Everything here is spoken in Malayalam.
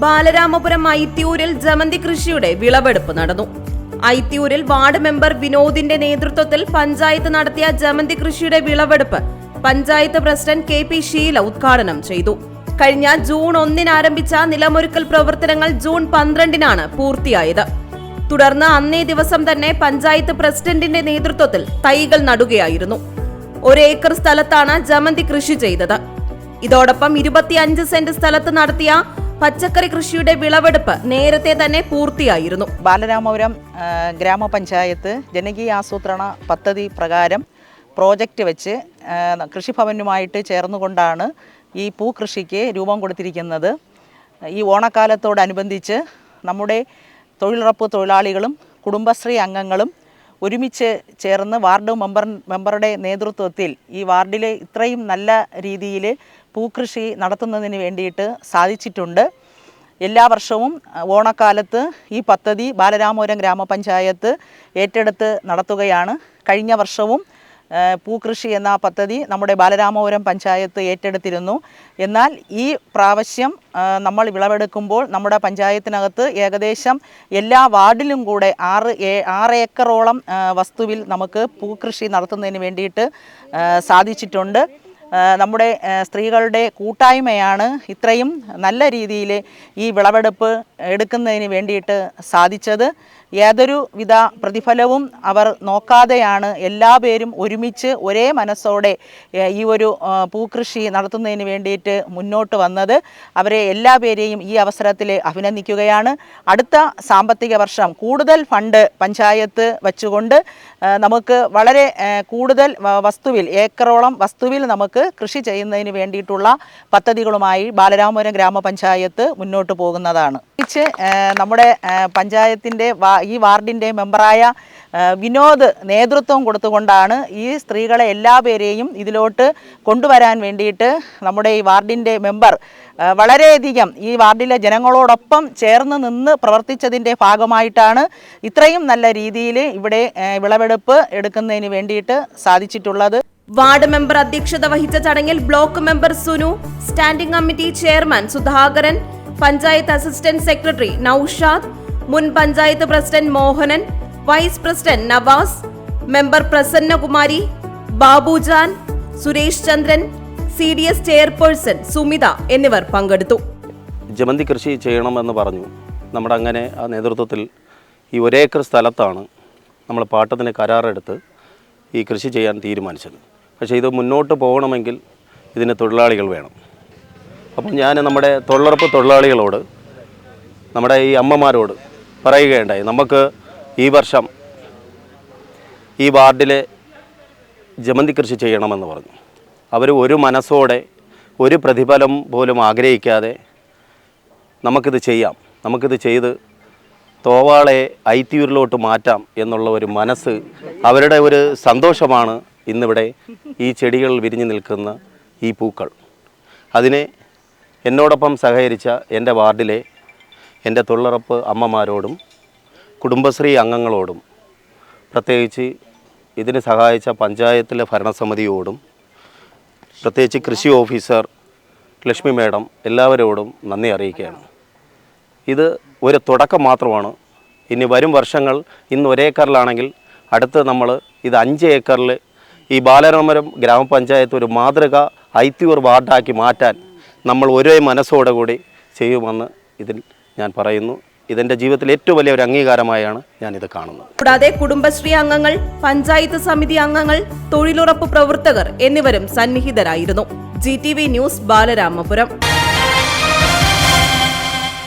ബാലരാമപുരം ഐത്തിയൂരിൽ ജമന്തി കൃഷിയുടെ വിളവെടുപ്പ് നടന്നു. ഐത്തിയൂരിൽ വാർഡ് മെമ്പർ വിനോദിന്റെ നേതൃത്വത്തിൽ പഞ്ചായത്ത് നടത്തിയ ജമന്തി കൃഷിയുടെ വിളവെടുപ്പ് പഞ്ചായത്ത് പ്രസിഡന്റ് KP ഷീല ഉദ്ഘാടനം ചെയ്തു. കഴിഞ്ഞ ജൂൺ 1 ആരംഭിച്ച നിലമൊരുക്കൽ പ്രവർത്തനങ്ങൾ ജൂൺ 12 പൂർത്തിയായത്. തുടർന്ന് അന്നേ ദിവസം തന്നെ പഞ്ചായത്ത് പ്രസിഡന്റിന്റെ നേതൃത്വത്തിൽ തൈകൾ നടുകയായിരുന്നു. 1 ഏക്കർ സ്ഥലത്താണ് ജമന്തി കൃഷി ചെയ്തത്. ഇതോടൊപ്പം 25 സെന്റ് സ്ഥലത്ത് നടത്തിയ പച്ചക്കറി കൃഷിയുടെ വിളവെടുപ്പ് നേരത്തെ തന്നെ പൂർത്തിയായിരുന്നു. ബാലരാമപുരം ഗ്രാമപഞ്ചായത്ത് ജനകീയ ആസൂത്രണ പദ്ധതി പ്രകാരം പ്രോജക്റ്റ് വെച്ച് കൃഷിഭവനുമായിട്ട് ചേർന്നുകൊണ്ടാണ് ഈ പൂക്കൃഷിക്ക് രൂപം കൊടുത്തിരിക്കുന്നത്. ഈ ഓണക്കാലത്തോടനുബന്ധിച്ച് നമ്മുടെ തൊഴിലുറപ്പ് തൊഴിലാളികളും കുടുംബശ്രീ അംഗങ്ങളും ഒരുമിച്ച് ചേർന്ന് വാർഡ് മെമ്പറുടെ നേതൃത്വത്തിൽ ഈ വാർഡിൽ ഇത്രയും നല്ല രീതിയിൽ പൂക്കൃഷി നടത്തുന്നതിന് വേണ്ടിയിട്ട് സാധിച്ചിട്ടുണ്ട്. എല്ലാ വർഷവും ഓണക്കാലത്ത് ഈ പദ്ധതി ബാലരാമപുരം ഗ്രാമപഞ്ചായത്ത് ഏറ്റെടുത്ത് നടത്തുകയാണ്. കഴിഞ്ഞ വർഷവും പൂക്കൃഷി എന്ന പദ്ധതി നമ്മുടെ ബാലരാമപുരം പഞ്ചായത്ത് ഏറ്റെടുത്തിരുന്നു. എന്നാൽ ഈ പ്രാവശ്യം നമ്മൾ വിളവെടുക്കുമ്പോൾ നമ്മുടെ പഞ്ചായത്തിനകത്ത് ഏകദേശം എല്ലാ വാർഡിലും കൂടെ 6 ഏക്കറോളം വസ്തുവിൽ നമുക്ക് പൂക്കൃഷി നടത്തുന്നതിന് വേണ്ടിയിട്ട് സാധിച്ചിട്ടുണ്ട്. നമ്മുടെ സ്ത്രീകളുടെ കൂട്ടായ്മയാണ് ഇത്രയും നല്ല രീതിയിൽ ഈ വിളവെടുപ്പ് എടുക്കുന്നതിന് വേണ്ടിയിട്ട് സാധിച്ചത്. യാതൊരു വിധ പ്രതിഫലവും അവർ നോക്കാതെയാണ് എല്ലാ പേരും ഒരുമിച്ച് ഒരേ മനസ്സോടെ ഈ ഒരു പൂക്കൃഷി നടത്തുന്നതിന് വേണ്ടിയിട്ട് മുന്നോട്ട് വന്നത്. അവരെ എല്ലാ പേരെയും ഈ അവസരത്തിൽ അഭിനന്ദിക്കുകയാണ്. അടുത്ത സാമ്പത്തിക വർഷം കൂടുതൽ ഫണ്ട് പഞ്ചായത്ത് വച്ചുകൊണ്ട് നമുക്ക് വളരെ കൂടുതൽ വസ്തുവിൽ ഏക്കറോളം വസ്തുവിൽ നമുക്ക് കൃഷി ചെയ്യുന്നതിന് വേണ്ടിയിട്ടുള്ള പദ്ധതികളുമായി ബാലരാമപുരം ഗ്രാമപഞ്ചായത്ത് മുന്നോട്ട് പോകുന്നതാണ്. നമ്മുടെ പഞ്ചായത്തിൻ്റെ ഈ വാർഡിൻ്റെ മെമ്പറായ വിനോദ് നേതൃത്വം കൊടുത്തുകൊണ്ടാണ് ഈ സ്ത്രീകളെ എല്ലാ പേരെയും ഇതിലോട്ട് കൊണ്ടുവരാൻ വേണ്ടിയിട്ട് നമ്മുടെ ഈ വാർഡിൻ്റെ മെമ്പർ വളരെയധികം ഈ വാർഡിലെ ജനങ്ങളോടൊപ്പം ചേർന്ന് നിന്ന് പ്രവർത്തിച്ചതിൻ്റെ ഭാഗമായിട്ടാണ് ഇത്രയും നല്ല രീതിയിൽ ഇവിടെ വിളവെടുപ്പ് എടുക്കുന്നതിന് വേണ്ടിയിട്ട് സാധിച്ചിട്ടുള്ളത്. വാർഡ് മെമ്പർ അധ്യക്ഷത വഹിച്ച ചടങ്ങിൽ block member Sunu, standing committee chairman Sudhakaran, panchayat assistant secretary Naushad, മുൻ panchayat president Mohanan, vice president Navas, member Prasannakumari, Babujan, Suresh Chandran, CDS chairperson Sumitha എന്നിവർ പങ്കെടുത്തു. ജമന്തി കൃഷി ചെയ്യണമെന്ന് പറഞ്ഞു. നമ്മുടെ അങ്ങനെ ആ നേതൃത്വത്തിൽ ഈ 1 ഏക്കർ സ്ഥലത്താണ് നമ്മൾ പാട്ടത്തിന് കരാറെടുത്ത് ഈ കൃഷി ചെയ്യാൻ തീരുമാനിച്ചത്. പക്ഷേ ഇത് മുന്നോട്ട് പോകണമെങ്കിൽ ഇതിന് തൊഴിലാളികൾ വേണം. അപ്പം ഞാൻ നമ്മുടെ തൊഴിലുറപ്പ് തൊഴിലാളികളോട്, നമ്മുടെ ഈ അമ്മമാരോട് പറയുകയുണ്ടായി, നമുക്ക് ഈ വർഷം ഈ വാർഡിലെ ജമന്തി കൃഷി ചെയ്യണമെന്ന് പറഞ്ഞു. അവർ ഒരു മനസ്സോടെ ഒരു പ്രതിഫലം പോലും ആഗ്രഹിക്കാതെ നമുക്കിത് ചെയ്യാം, നമുക്കിത് ചെയ്ത് തോവാളെ ഐത്തിയൂരിലോട്ട് മാറ്റാം എന്നുള്ള ഒരു മനസ്സ്, അവരുടെ ഒരു സന്തോഷമാണ് ഇന്നിവിടെ ഈ ചെടികൾ വിരിഞ്ഞു നിൽക്കുന്ന ഈ പൂക്കൾ. അതിനെ എന്നോടൊപ്പം സഹകരിച്ച എൻ്റെ വാർഡിലെ എൻ്റെ തൊഴിലുറപ്പ് അമ്മമാരോടും കുടുംബശ്രീ അംഗങ്ങളോടും, പ്രത്യേകിച്ച് ഇതിന് സഹായിച്ച പഞ്ചായത്തിലെ ഭരണസമിതിയോടും, പ്രത്യേകിച്ച് കൃഷി ഓഫീസർ ലക്ഷ്മി മേഡം, എല്ലാവരോടും നന്ദി അറിയിക്കുകയാണ്. ഇത് ഒരു തുടക്കം മാത്രമാണ്. ഇനി വരും വർഷങ്ങൾ ഇന്ന് 1 ഏക്കറിലാണെങ്കിൽ അടുത്ത് നമ്മൾ ഇത് 5 ഏക്കറിൽ ഈ ബാലരാമപുരം ഗ്രാമപഞ്ചായത്ത് ഒരു മാതൃക ഐത്തിയൂർ വാർഡാക്കി മാറ്റാൻ നമ്മൾ ഒരേ മനസ്സോടെ കൂടി ചെയ്യുമെന്ന് ഇതിൽ ഞാൻ പറയുന്നു. ഇതെൻ്റെ ജീവിതത്തിൽ ഏറ്റവും വലിയ ഒരു അംഗീകാരമായാണ് ഞാനിത് കാണുന്നത്. കൂടാതെ കുടുംബശ്രീ അംഗങ്ങൾ, പഞ്ചായത്ത് സമിതി അംഗങ്ങൾ, തൊഴിലുറപ്പ് പ്രവർത്തകർ എന്നിവരും സന്നിഹിതരായിരുന്നു. GTV news, Balaramapuram.